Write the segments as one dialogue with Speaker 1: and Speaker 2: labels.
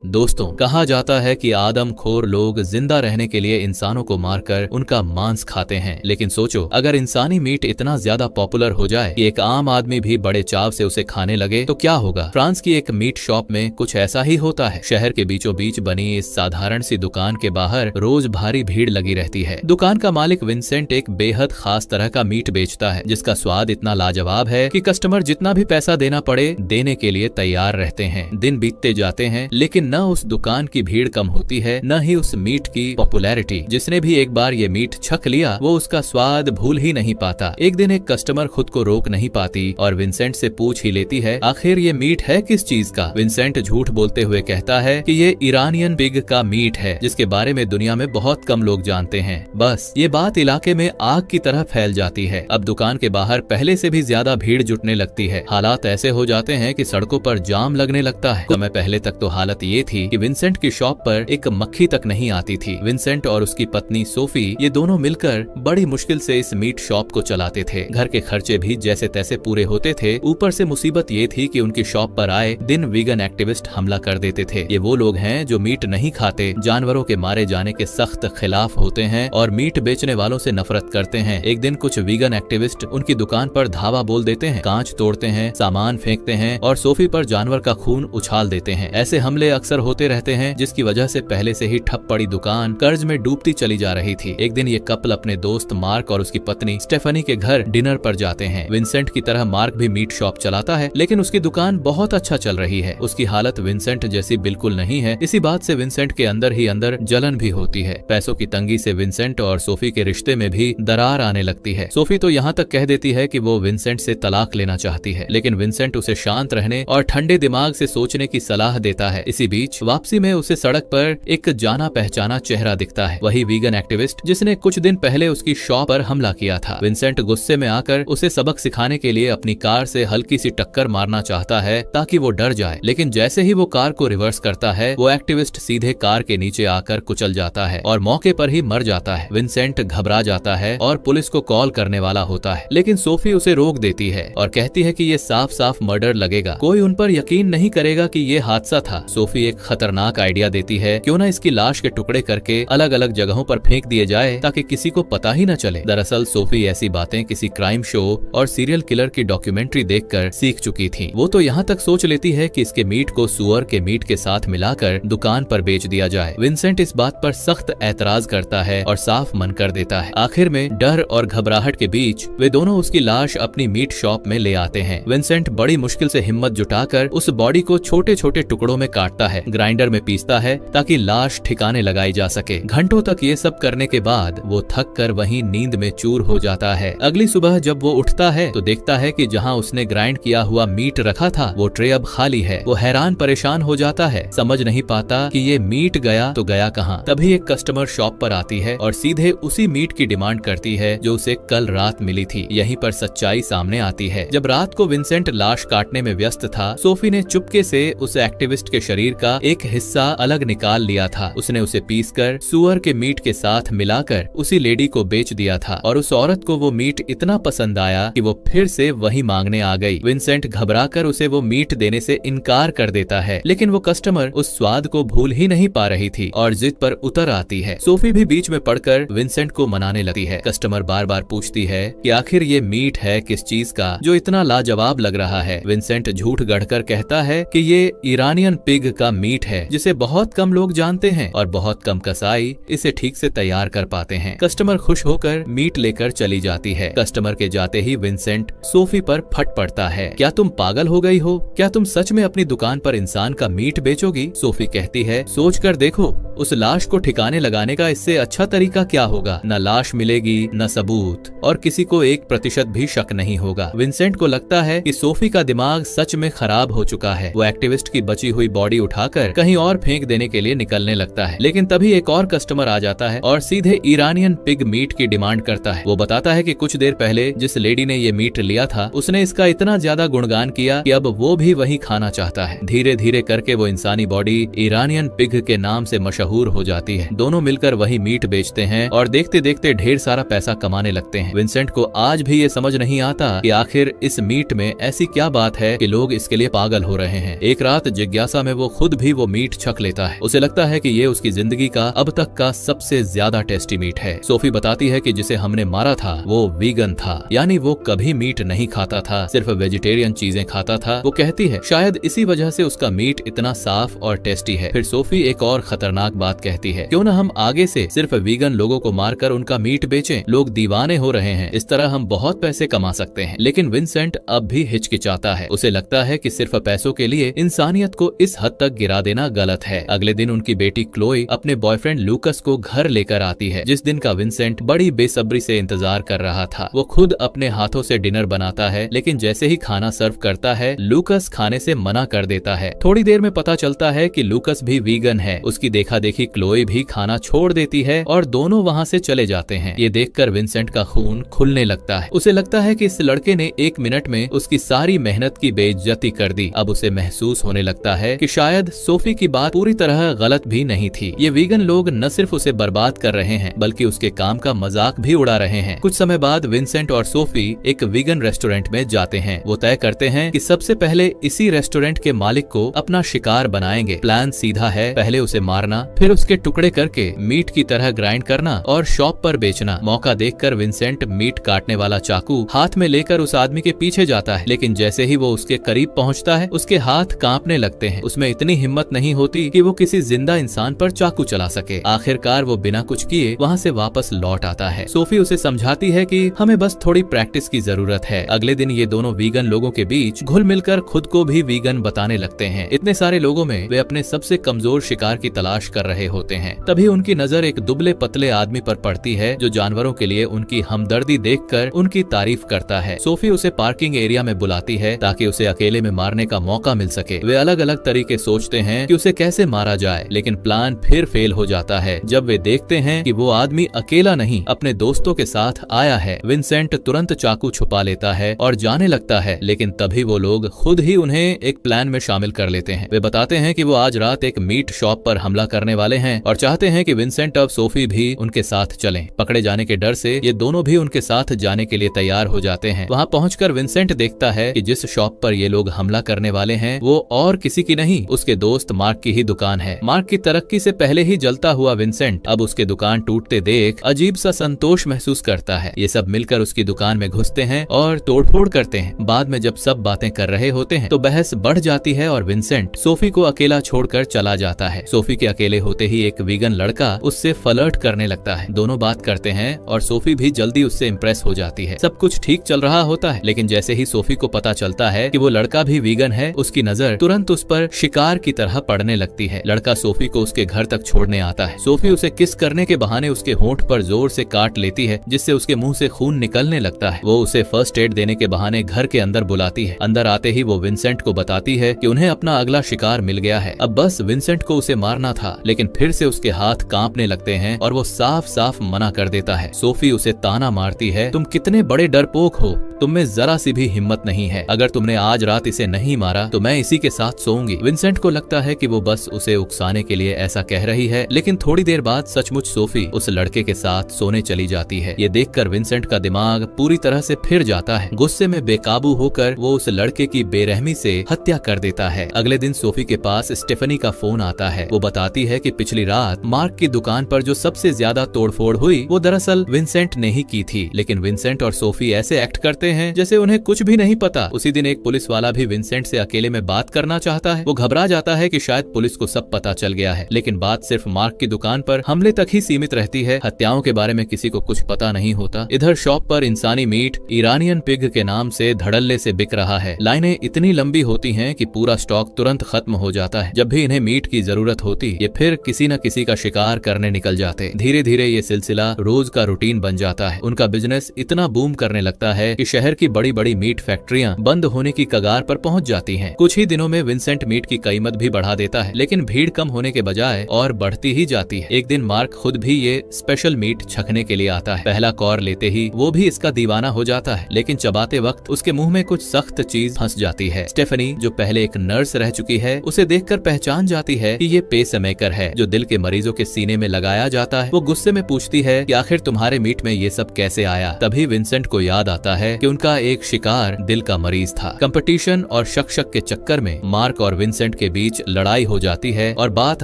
Speaker 1: दोस्तों, कहा जाता है कि आदमखोर लोग जिंदा रहने के लिए इंसानों को मारकर उनका मांस खाते हैं, लेकिन सोचो अगर इंसानी मीट इतना ज्यादा पॉपुलर हो जाए कि एक आम आदमी भी बड़े चाव से उसे खाने लगे तो क्या होगा। फ्रांस की एक मीट शॉप में कुछ ऐसा ही होता है। शहर के बीचों बीच बनी इस साधारण सी दुकान के बाहर रोज भारी भीड़ लगी रहती है। दुकान का मालिक विंसेंट एक बेहद खास तरह का मीट बेचता है, जिसका स्वाद इतना लाजवाब है कि कस्टमर जितना भी पैसा देना पड़े देने के लिए तैयार रहते हैं। दिन बीतते जाते हैं, लेकिन न उस दुकान की भीड़ कम होती है, न ही उस मीट की पॉपुलैरिटी। जिसने भी एक बार ये मीट छक लिया वो उसका स्वाद भूल ही नहीं पाता। एक दिन एक कस्टमर खुद को रोक नहीं पाती और विंसेंट से पूछ ही लेती है, आखिर ये मीट है किस चीज का। विंसेंट झूठ बोलते हुए कहता है कि ये ईरानियन पिग का मीट है, जिसके बारे में दुनिया में बहुत कम लोग जानते हैं। बस ये बात इलाके में आग की तरह फैल जाती है। अब दुकान के बाहर पहले से भी ज्यादा भीड़ जुटने लगती है। हालात ऐसे हो जाते हैं कि सड़कों पर जाम लगने लगता है। समय पहले तक तो हालत ये थी कि विंसेंट की शॉप पर एक मक्खी तक नहीं आती थी। विंसेंट और उसकी पत्नी सोफी ये दोनों मिलकर बड़ी मुश्किल से इस मीट शॉप को चलाते थे। घर के खर्चे भी जैसे तैसे पूरे होते थे। ऊपर से मुसीबत ये थी कि उनकी शॉप पर आए दिन वीगन एक्टिविस्ट हमला कर देते थे। ये वो लोग हैं जो मीट नहीं खाते, जानवरों के मारे जाने के सख्त खिलाफ होते हैं और मीट बेचने वालों से नफरत करते हैं। एक दिन कुछ वीगन एक्टिविस्ट उनकी दुकान पर धावा बोल देते हैं, कांच तोड़ते हैं, सामान फेंकते हैं और सोफी पर जानवर का खून उछाल देते हैं। ऐसे हमले अक्सर होते रहते हैं, जिसकी वजह से पहले से ही ठप पड़ी दुकान कर्ज में डूबती चली जा रही थी। एक दिन ये कपल अपने दोस्त मार्क और उसकी पत्नी स्टेफनी के घर डिनर पर जाते हैं। विंसेंट की तरह मार्क भी मीट शॉप चलाता है, लेकिन उसकी दुकान बहुत अच्छा चल रही है। उसकी हालत विंसेंट जैसी बिल्कुल नहीं है। इसी बात से विंसेंट के अंदर ही अंदर जलन भी होती है। पैसों की तंगी से विंसेंट और सोफी के रिश्ते में भी दरार आने लगती है। सोफी तो यहाँ तक कह देती है कि वो विंसेंट से तलाक लेना चाहती है, लेकिन विंसेंट उसे शांत रहने और ठंडे दिमाग से सोचने की सलाह देता है। इसी बीच वापसी में उसे सड़क पर एक जाना पहचाना चेहरा दिखता है, वही वीगन एक्टिविस्ट जिसने कुछ दिन पहले उसकी शॉप पर हमला किया था। विंसेंट गुस्से में आकर उसे सबक सिखाने के लिए अपनी कार से हल्की सी टक्कर मारना चाहता है ताकि वो डर जाए, लेकिन जैसे ही वो कार को रिवर्स करता है वो एक्टिविस्ट सीधे कार के नीचे आकर कुचल जाता है और मौके पर ही मर जाता है। विंसेंट घबरा जाता है और पुलिस को कॉल करने वाला होता है, लेकिन सोफी उसे रोक देती है और कहती है कि ये साफ साफ मर्डर लगेगा, कोई उन पर यकीन नहीं करेगा कि ये हादसा था। सोफी एक खतरनाक आइडिया देती है, क्यों ना इसकी लाश के टुकड़े करके अलग अलग जगहों पर फेंक दिए जाए ताकि किसी को पता ही न चले। दरअसल सोफी ऐसी बातें किसी क्राइम शो और सीरियल किलर की डॉक्यूमेंट्री देखकर सीख चुकी थी। वो तो यहाँ तक सोच लेती है कि इसके मीट को सुअर के मीट के साथ मिलाकर दुकान पर बेच दिया जाए। विंसेंट इस बात पर सख्त ऐतराज करता है और साफ मन कर देता है। आखिर में डर और घबराहट के बीच वे दोनों उसकी लाश अपनी मीट शॉप में ले आते हैं। विंसेंट बड़ी मुश्किल से हिम्मत जुटाकर उस बॉडी को छोटे छोटे टुकड़ों में काटता है, ग्राइंडर में पीसता है ताकि लाश ठिकाने लगाई जा सके। घंटों तक ये सब करने के बाद वो थक कर वहीं नींद में चूर हो जाता है। अगली सुबह जब वो उठता है तो देखता है कि जहाँ उसने ग्राइंड किया हुआ मीट रखा था वो ट्रे अब खाली है। वो हैरान परेशान हो जाता है, समझ नहीं पाता कि ये मीट गया तो गया कहाँ। तभी एक कस्टमर शॉप पर आती है और सीधे उसी मीट की डिमांड करती है जो उसे कल रात मिली थी। यहीं पर सच्चाई सामने आती है। जब रात को विंसेंट लाश काटने में व्यस्त था, सोफी ने चुपके से उस एक्टिविस्ट के शरीर का एक हिस्सा अलग निकाल लिया था। उसने उसे पीसकर सुअर के मीट के साथ मिलाकर उसी लेडी को बेच दिया था और उस औरत को वो मीट इतना पसंद आया कि वो फिर से वही मांगने आ गई। विंसेंट घबराकर उसे वो मीट देने से इनकार कर देता है, लेकिन वो कस्टमर उस स्वाद को भूल ही नहीं पा रही थी और जिद पर उतर आती है। सोफी भी बीच में पड़कर विंसेंट को मनाने लगती है। कस्टमर बार बार पूछती है कि आखिर ये मीट है किस चीज का जो इतना लाजवाब लग रहा है। विंसेंट झूठ गढ़कर कहता है कि ये ईरानियन पिग का मीट है, जिसे बहुत कम लोग जानते हैं और बहुत कम कसाई इसे ठीक से तैयार कर पाते हैं। कस्टमर खुश होकर मीट लेकर चली जाती है। कस्टमर के जाते ही विंसेंट सोफी पर फट पड़ता है, क्या तुम पागल हो गई हो? क्या तुम सच में अपनी दुकान पर इंसान का मीट बेचोगी? सोफी कहती है, सोच कर देखो, उस लाश को ठिकाने लगाने का इससे अच्छा तरीका क्या होगा? न लाश मिलेगी, न सबूत, और किसी को 1% भी शक नहीं होगा। विंसेंट को लगता है कि सोफी का दिमाग सच में खराब हो चुका है। वो एक्टिविस्ट की बची हुई बॉडी उठाकर कहीं और फेंक देने के लिए निकलने लगता है, लेकिन तभी एक और कस्टमर आ जाता है और सीधे ईरानियन पिग मीट की डिमांड करता है। वो बताता है कि कुछ देर पहले जिस लेडी ने ये मीट लिया था उसने इसका इतना ज्यादा गुणगान किया कि अब वो भी वही खाना चाहता है। धीरे धीरे करके वो इंसानी बॉडी ईरानियन पिग के नाम से मशहूर हो जाती है। दोनों मिलकर वही मीट बेचते हैं और देखते देखते ढेर सारा पैसा कमाने लगते हैं। विंसेंट को आज भी ये समझ नहीं आता कि आखिर इस मीट में ऐसी क्या बात है कि लोग इसके लिए पागल हो रहे हैं। एक रात जिज्ञासा में वो खुद भी वो मीट छक लेता है। उसे लगता है कि ये उसकी जिंदगी का अब तक का सबसे ज्यादा टेस्टी मीट है। सोफी बताती है कि जिसे हमने मारा था वो वीगन था, यानी वो कभी मीट नहीं खाता था, सिर्फ वेजिटेरियन चीजें खाता था। वो कहती है शायद इसी वजह से उसका मीट इतना साफ और टेस्टी है। फिर सोफी एक और खतरनाक बात कहती है, क्यों ना हम आगे से सिर्फ वीगन लोगों को मारकर उनका मीट बेचें, लोग दीवाने हो रहे हैं, इस तरह हम बहुत पैसे कमा सकते हैं। लेकिन विंसेंट अब भी हिचकिचाता है। उसे लगता है कि सिर्फ पैसों के लिए इंसानियत को इस हद तक गिरा देना गलत है। अगले दिन उनकी बेटी क्लोई अपने बॉयफ्रेंड लूकस को घर लेकर आती है, जिस दिन का विंसेंट बड़ी बेसब्री से इंतजार कर रहा था। वो खुद अपने हाथों से डिनर बनाता है, लेकिन जैसे ही खाना सर्व करता है लूकस खाने से मना कर देता है। थोड़ी देर में पता चलता है कि लूकस भी वीगन है। उसकी देखा देखी क्लोई भी खाना छोड़ देती है और दोनों वहाँ से चले जाते हैं। ये देखकर विंसेंट का खून खुलने लगता है। उसे लगता है कि इस लड़के ने 1 मिनट में उसकी सारी मेहनत की बेइज्जती कर दी। अब उसे महसूस होने लगता है कि शायद सोफी की बात पूरी तरह गलत भी नहीं थी। ये वीगन लोग न सिर्फ उसे बर्बाद कर रहे हैं बल्कि उसके काम का मजाक भी उड़ा रहे हैं। कुछ समय बाद विंसेंट और सोफी एक वीगन रेस्टोरेंट में जाते हैं। वो तय करते हैं कि सबसे पहले इसी रेस्टोरेंट के मालिक को अपना शिकार बनाएंगे। प्लान सीधा है, पहले उसे मारना, फिर उसके टुकड़े करके मीट की तरह ग्राइंड करना और शॉप पर बेचना। मौका देखकर विंसेंट मीट काटने वाला चाकू हाथ में लेकर उस आदमी के पीछे जाता है, लेकिन जैसे ही वो उसके करीब पहुंचता है उसके हाथ कांपने लगते हैं। उसमें इतनी हिम्मत नहीं होती कि वो किसी जिंदा इंसान पर चाकू चला सके। आखिरकार वो बिना कुछ किए वहाँ से वापस लौट आता है। सोफी उसे समझाती है कि हमें बस थोड़ी प्रैक्टिस की जरूरत है। अगले दिन ये दोनों वीगन लोगों के बीच घुल मिलकर खुद को भी वीगन बताने लगते हैं। इतने सारे लोगों में वे अपने सबसे कमजोर शिकार की तलाश कर रहे होते हैं। तभी उनकी नजर एक दुबले पतले आदमी पर पड़ती है जो जानवरों के लिए उनकी हमदर्दी देखकर उनकी तारीफ करता है। सोफी उसे पार्किंग एरिया में बुलाती है ताकि उसे अकेले में मारने का मौका मिल सके। वे अलग अलग तरीके सोचते हैं कि उसे कैसे मारा जाए, लेकिन प्लान फिर फेल हो जाता है जब वे देखते हैं कि वो आदमी अकेला नहीं अपने दोस्तों के साथ आया है। विंसेंट तुरंत चाकू छुपा लेता है और जाने लगता है, लेकिन तभी वो लोग खुद ही उन्हें एक प्लान में शामिल कर लेते हैं। वे बताते हैं कि वो आज रात एक मीट शॉप पर हमला करने वाले हैं और चाहते हैं कि विंसेंट और सोफी भी उनके साथ चलें। पकड़े जाने के डर से ये दोनों भी उनके साथ जाने के लिए तैयार हो जाते हैं। वहाँ पहुंचकर विंसेंट देखता है कि जिस शॉप पर ये लोग हमला करने वाले हैं वो और किसी की नहीं, उसके दोस्त मार्क की ही दुकान है। मार्क की तरक्की से पहले ही जलता हुआ विंसेंट अब उसके दुकान टूटते देख अजीब सा संतोष महसूस करता है। ये सब मिलकर उसकी दुकान में घुसते हैं और तोड़फोड़ करते हैं। बाद में जब सब बातें कर रहे होते हैं तो बहस बढ़ जाती है और विंसेंट सोफी को अकेला छोड़कर चला जाता है। सोफी के अकेले होते ही एक वीगन लड़का उससे फ्लर्ट करने लगता है। दोनों बात करते हैं और सोफी भी जल्दी उससे इम्प्रेस हो जाती है। सब कुछ ठीक चल रहा होता है, लेकिन जैसे ही सोफी को पता चलता है कि वो लड़का भी वीगन है, उसकी नजर तुरंत उस पर शिकार की तरह पड़ने लगती है। लड़का सोफी को उसके घर तक छोड़ने आता है। सोफी उसे किस करने के बहाने उसके होंठ पर जोर से काट लेती है, जिससे उसके मुंह से खून निकलने लगता है। वो उसे फर्स्ट एड देने के बहाने घर के अंदर बुलाती है। अंदर आते ही वो विंसेंट को बताती है कि उन्हें अपना अगला शिकार मिल गया है। अब बस विंसेंट को उसे मारना था, लेकिन फिर से उसके हाथ कांपने लगते हैं और वो साफ साफ मना कर देता है। सोफी उसे ताना मारती है, तुम कितने बड़े डरपोक हो, तुम में जरा सी भी हिम्मत नहीं है। अगर तुमने आज रात इसे नहीं मारा तो मैं इसी के साथ सोऊंगी। विंसेंट को लगता है कि वो बस उसे उकसाने के लिए ऐसा कह रही है, लेकिन थोड़ी देर बाद सचमुच सोफी उस लड़के के साथ सोने चली जाती है। ये देखकर विंसेंट का दिमाग पूरी तरह से फिर जाता है। गुस्से में बेकाबू होकर वो उस लड़के की बेरहमी से हत्या कर देता है। अगले दिन सोफी के पास स्टेफनी का फोन आता है। वो बताती है कि पिछली रात मार्क की दुकान पर जो सबसे ज्यादा तोड़फोड़ हुई वो दरअसल विंसेंट ने ही की थी, लेकिन विंसेंट और सोफी ऐसे एक्ट करते हैं जैसे उन्हें कुछ भी नहीं पता। उसी दिन एक पुलिस वाला भी विंसेंट से अकेले में बात करना चाहता है। वो घबरा जाता है कि शायद पुलिस को सब पता चल गया है, लेकिन बात सिर्फ मार्क की दुकान पर हमले तक ही सीमित रहती है। हत्याओं के बारे में किसी को कुछ पता नहीं होता। इधर शॉप पर इंसानी मीट ईरानियन पिग के नाम से धड़ल्ले से बिक रहा है। लाइनें इतनी लंबी होती हैं कि पूरा स्टॉक तुरंत खत्म हो जाता है। जब भी इन्हें मीट की जरूरत होती ये फिर किसी न किसी का शिकार करने निकल जाते। धीरे धीरे ये सिलसिला रोज का रूटीन बन जाता है। उनका बिजनेस इतना बूम करने लगता है कि शहर की बड़ी बड़ी मीट फैक्ट्रियां बंद होने की कगार पर पहुंच जाती हैं। कुछ ही दिनों में विंसेंट मीट की कीमत भी बढ़ा देता है, लेकिन भीड़ कम होने के बजाय और बढ़ती ही जाती है। एक दिन मार्क खुद भी ये स्पेशल मीट छकने के लिए आता है। पहला कौर लेते ही वो भी इसका दीवाना हो जाता है, लेकिन चबाते वक्त उसके मुंह में कुछ सख्त चीज फंस जाती है। स्टेफनी जो पहले एक नर्स रह चुकी है उसे देखकर पहचान जाती है कि ये पेसमेकर है जो दिल के मरीजों के सीने में लगाया जाता है। वो गुस्से में पूछती है कि आखिर तुम्हारे मीट में ये सब कैसे आया। तभी विंसेंट को याद आता है कि कि उनका एक शिकार दिल का मरीज था। कंपटीशन और शक के चक्कर में मार्क और विंसेंट के बीच लड़ाई हो जाती है और बात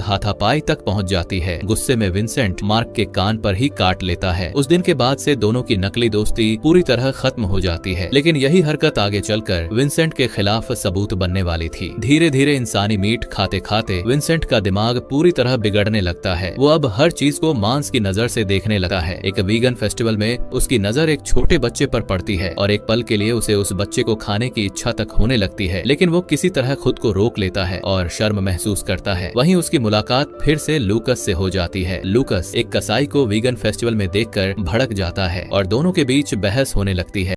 Speaker 1: हाथापाई तक पहुंच जाती है। गुस्से में विंसेंट मार्क के कान पर ही काट लेता है। उस दिन के बाद से दोनों की नकली दोस्ती पूरी तरह खत्म हो जाती है, लेकिन यही हरकत आगे चलकर विंसेंट के खिलाफ सबूत बनने वाली थी। धीरे धीरे इंसानी मीट खाते खाते विंसेंट का दिमाग पूरी तरह बिगड़ने लगता है। वो अब हर चीज को मांस की नजर से देखने लगा है। एक वीगन फेस्टिवल में उसकी नजर एक छोटे बच्चे पर पड़ती है और एक पल के लिए उसे उस बच्चे को खाने की इच्छा तक होने लगती है, लेकिन वो किसी तरह खुद को रोक लेता है और शर्म महसूस करता है। वहीं उसकी मुलाकात फिर से लूकस से हो जाती है। लूकस एक कसाई को वीगन फेस्टिवल में देखकर भड़क जाता है और दोनों के बीच बहस होने लगती है।